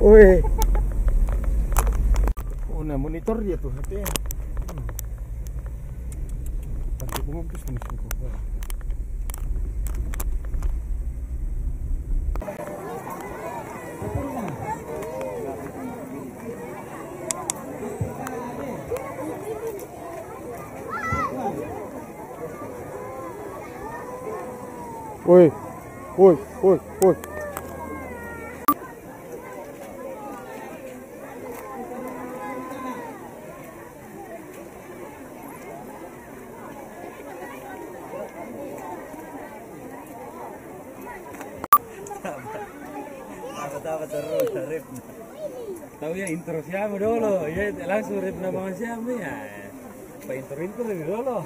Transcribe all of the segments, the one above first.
Wih. Oh, nah monitor dia tuh HP. Pakai bungkus terus menisku. Woi, woi, woi, woi. Apa terus Rip? Tahu ya intro siapa dulu? Ya langsung Rip nama siapa ya? Apa intro dulu?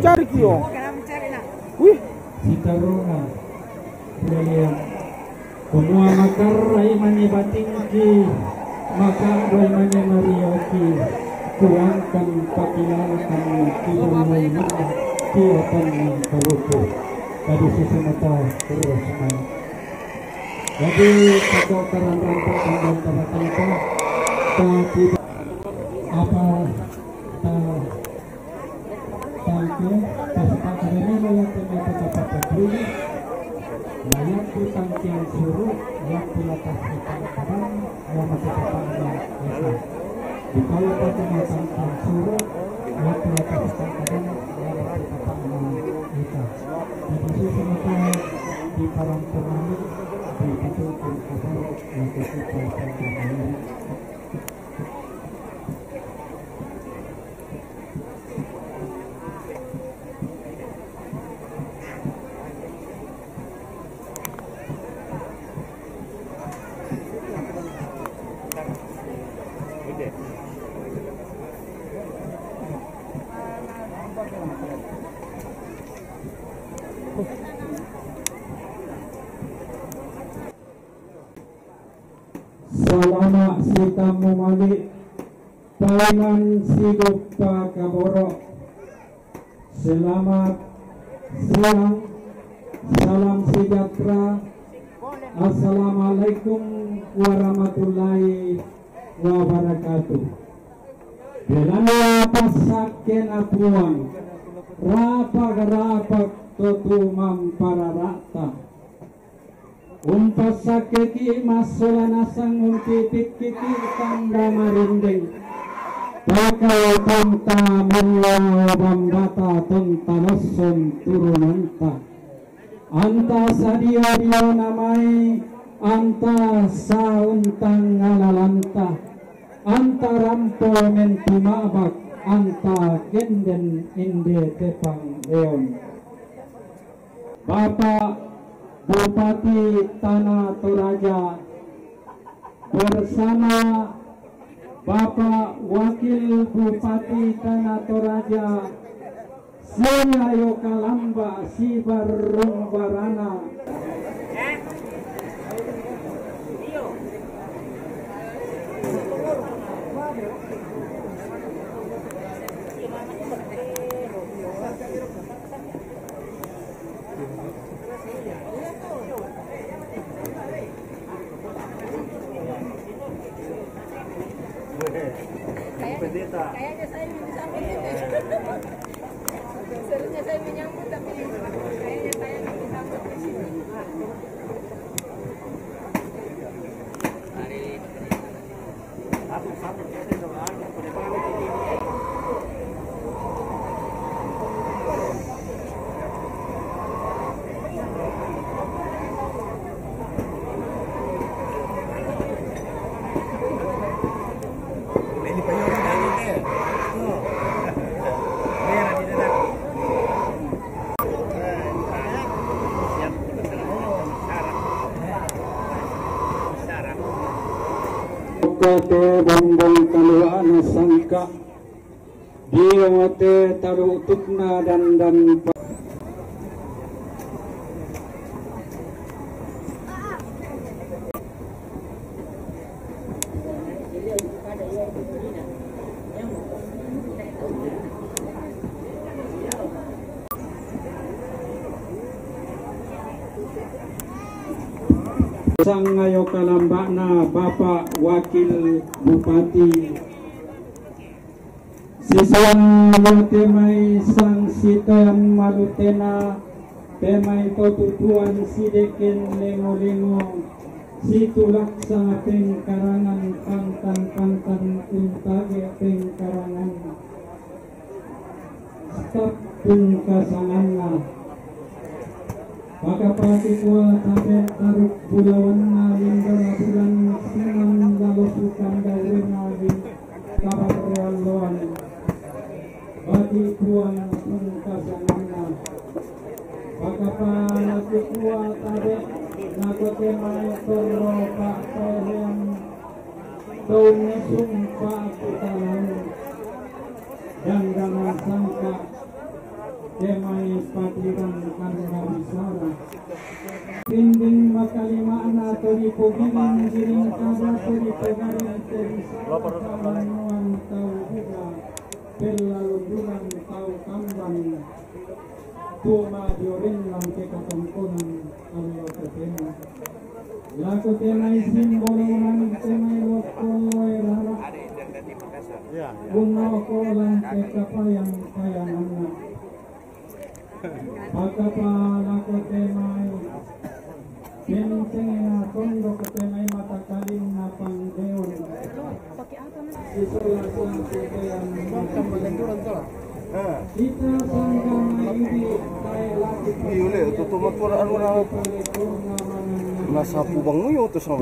Cari kio. Mencari nak. Wih. Sitarunga Brilliant Kumua makar raimani batingki Makar raimani marioki Kuangkan pakilakan Kiramai mana Kiatan kaluku Tadi sisi mata terus main. Jadi kekokaran rampak dan tanda-tanda tapi apa tangke peserta ini layak ternyata dapat berdiri layak di tangkian suruh yang dilatas sekarang yang masih sepanjang itu di kalau pada tangkian suruh yang dilatas sekarang yang masih sepanjang itu di sisi mata di parang penani di itu kabar yang kita sepanjang Salama si tamu mali Paman si Gupta Kaboro. Selamat siang, salam sejahtera. Assalamualaikum warahmatullahi wabarakatuh. Belana pasaken apuan rapak tutumam para rata. Umpas sakeki masola nasang umpitik kiki tangga marinding. Bakal tanta mulla bambata tanta noson turunanta. Anta sadio dio namai anta sauntang ngalalanta. Anta rampo mentumabak anta genden inde tepang leon. Bapak Bupati Tanah Toraja bersama Bapak Wakil Bupati Tanah Toraja saya Yokalamba Sibarung Barana Kayaknya saya bisa seharusnya saya menyambut tapi kayaknya saya nggak bisa Kate bombong kaluan sangka dia mate taruh tukna dan Sang ngayo kalambana Bapak Wakil Bupati Siswan temai sang sitan malutena temai totutuan sidekin lemo-lemo situlak sang pengkarangan pantan-pantan untage pengkarangan staf pungkasanganna Pakapati kuah tabe taruk bulawanna lingga bulan sinang galusukan gawena bin kabarrealoan Bati kuang pungkasanganna Pakapati kuah tabe nakote mai toro pak yang daunnya sumpah putaran dan dalam sangka temai patiran karena wisara Pinding makalimana tori pogiling giring kabar tori pegaring terisara kamanuan tau buka pelalunduran tau kambang Tuma diorin lang kekatampunan kalau ketemu laku temai simbolonan temai lokoy rara uno ko lang kekapayang-payanganna Pagkapala ko temay Pinsingina kondo ko temay matakaling na pangdeon Isolasyon ko kayang Kita sanggang hindi kaya lagi Uli, ito tumaturaan mo na nasa pubang mo yun ito sa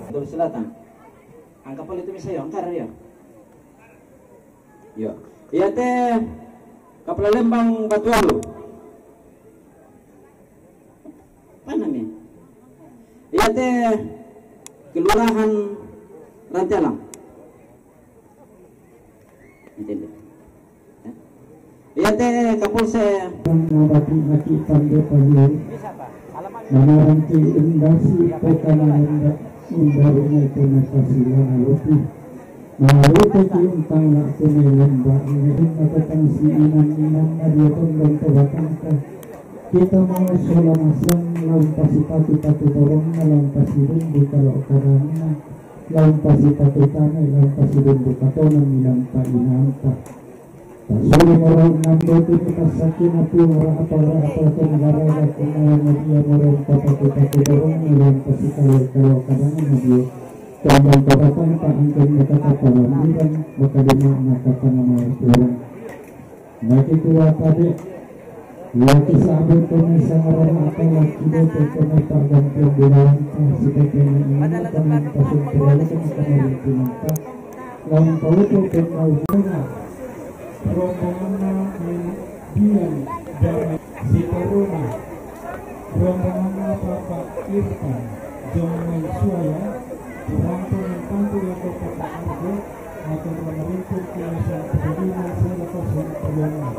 Sulawesi Selatan. Angka pol itu misalnya angkar ya. Yo. Iya teh Kapal Lembang Batualu. Mana nih? Iya teh Kelurahan Rancalang. Iya teh Kapolsek Nabati Naki Pande Pagi Manaranti Indasi Pekananda Undarunga Penasasila Aluti Maharuti Kiuntang Lakune Lembak Ini Matatang Si Inan Nadia Tondong Tobatangka Kita mau solamasan Lampasi patu-patu dorongnya Lampasi rumbu kalau karangnya Lampasi patu-tane Lampasi rumbu katonan Milampa inampa Tasuri morong nanggotu kasakin api apa negara kumayan media morong patu-patu dorongnya Lampasi kalau karangnya dia Kambang kabatan tak angkin kata paramiran maka lima kata nama orang. Laki tua tadi laki sahabat kami sangaran atau laki itu kami tak gantian bilang sebagai ini kami pasang terlalu kami minta. Lampau itu kenal juga. Rombongan Dian dan si Taruna. Rombongan Bapak Irfan Jomen Suaya. Rampung tantu yang berkata-kata akan memerintah kebiasaan kebenaran selepas yang perjuangan.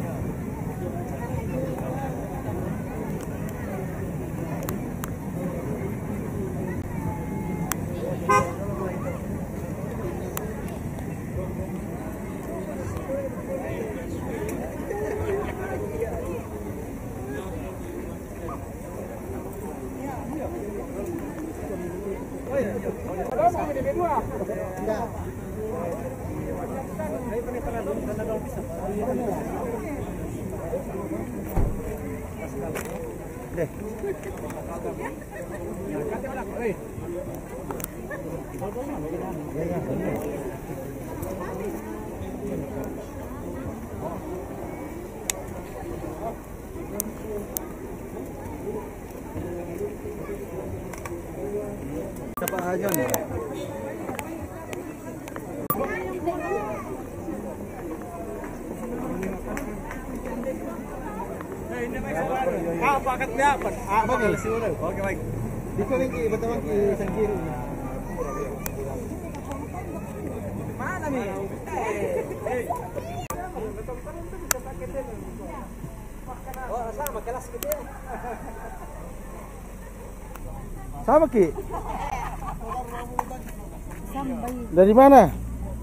aja nih. Pakat dapat. Oke baik. Dito lagi betul lagi sang kiri. Mana nih? Oh, sama kelas gitu ya. Sama Ki. Sampai Dari mana?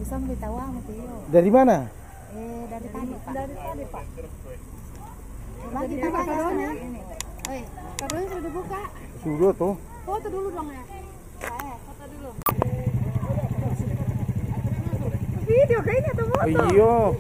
sampai Tawang Tio. Dari mana? Dari tadi Pak. Dari tadi Pak. Lagi tanya. Oi, terus sudah buka. Sudah tuh. Foto dulu dong ya. Foto dulu. Video kayaknya tuh foto. Iya.